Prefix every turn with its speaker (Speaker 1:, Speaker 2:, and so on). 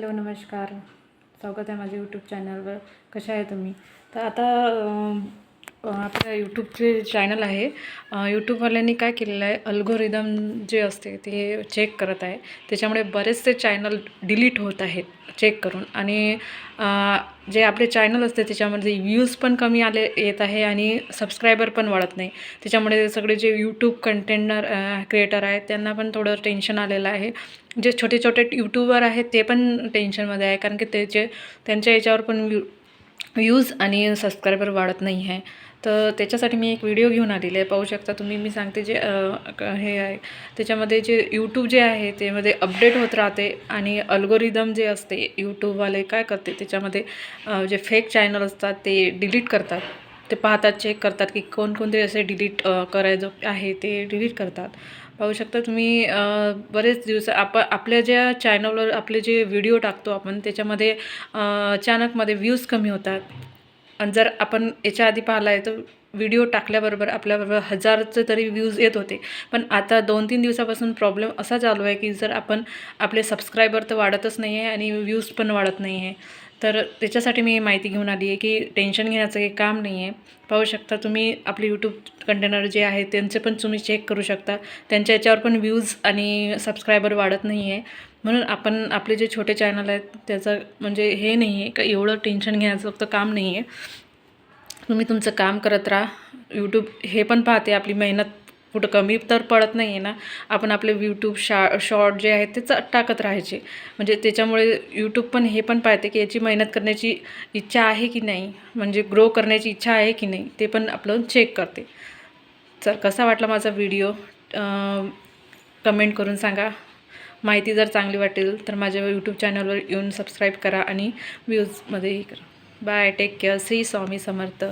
Speaker 1: Hello नमस्कार. स्वागत आहे माझ्या यूट्यूब चॅनलवर. कशा आहे तुम्ही? तर आता आपल्या यूट्यूबचे चॅनल आहे. यूट्यूबवाल्यांनी काय केलेलं आहे, अल्गोरिदम जे असते ते चेक करत आहे. त्याच्यामुळे बरेचसे चॅनल डिलीट होत आहेत चेक करून. आणि जे आपले चॅनल असते त्याच्यामध्ये व्ह्यूज पण कमी येत आहे आणि सबस्क्रायबर पण वाढत नाही. त्याच्यामुळे सगळे जे यूट्यूब कंटेनर क्रिएटर आहेत त्यांना पण थोडं टेन्शन आलेलं आहे. जे छोटे छोटे यूट्यूबर आहेत ते पण टेन्शनमध्ये आहे, कारण की त्यांच्या याच्यावर पण व्ह्यूज आणि सबस्क्रायबर वाढत नाही आहे. तर त्याच्यासाठी मी एक व्हिडिओ घेऊन आलेली आहे, पाहू शकता तुम्ही. मी सांगते जे हे आहे त्याच्यामध्ये जे यूट्यूब जे आहे त्यामध्ये अपडेट होत राहते. आणि अल्गोरिदम जे असते यूट्यूबवाले काय करते त्याच्यामध्ये जे फेक चॅनल असतात ते डिलीट करतात. ते पाहतात, चेक करतात की कोणकोणते असे डिलीट करायचं आहे ते डिलीट करतात. पाहू शकता तुम्ही. बरेच दिवस आपल्या ज्या चॅनलवर आपले जे व्हिडिओ टाकतो आपण त्याच्यामध्ये अचानकमध्ये व्ह्यूज कमी होतात. आणि जर आपण याच्या आधी पाहिला आहे तर व्हिडिओ टाकल्याबरोबर आपल्याबरोबर हजारचे तरी व्ह्यूज येत होते. पण आता 2-3 दिवसापासून प्रॉब्लेम असा चालू आहे की जर आपण आपले सबस्क्रायबर तर वाढतच नाही आहे आणि व्ह्यूज पण वाढत नाही आहे. तर त्याच्यासाठी मी माहिती घेऊन आली आहे की टेन्शन घेण्याचं काही काम नाही आहे. पाहू शकता तुम्ही, आपले यूट्यूब कंटेनर जे आहे त्यांचे पण तुम्ही चेक करू शकता. त्यांच्या याच्यावर पण व्ह्यूज आणि सबस्क्रायबर वाढत नाही आहे. म्हणून आपण आपले जे छोटे चॅनल आहेत त्याचं म्हणजे हे नाही आहे का एवढं टेन्शन घ्यायचं फक्त काम नाही आहे. तुम्ही तुमचं काम करत राहा. यूट्यूब हे पण पाहते आपली मेहनत कुठं कमी तर पडत नाही आहे ना. आपण आपले यूट्यूब शॉर्ट जे आहेत ते टाकत राहायचे. म्हणजे त्याच्यामुळे यूट्यूब पण हे पण पाहते की याची मेहनत करण्याची इच्छा आहे की नाही, म्हणजे ग्रो करण्याची इच्छा आहे की नाही, ते पण आपलं चेक करते. तर कसा वाटला माझा व्हिडिओ कमेंट करून सांगा. माहिती जर चांगली वाटेल तर माझ्या यूट्यूब चॅनलवर येऊन सबस्क्राईब करा आणि व्ह्यूजमध्ये हे करा. Bye, take care. Shri Swami समर्थ.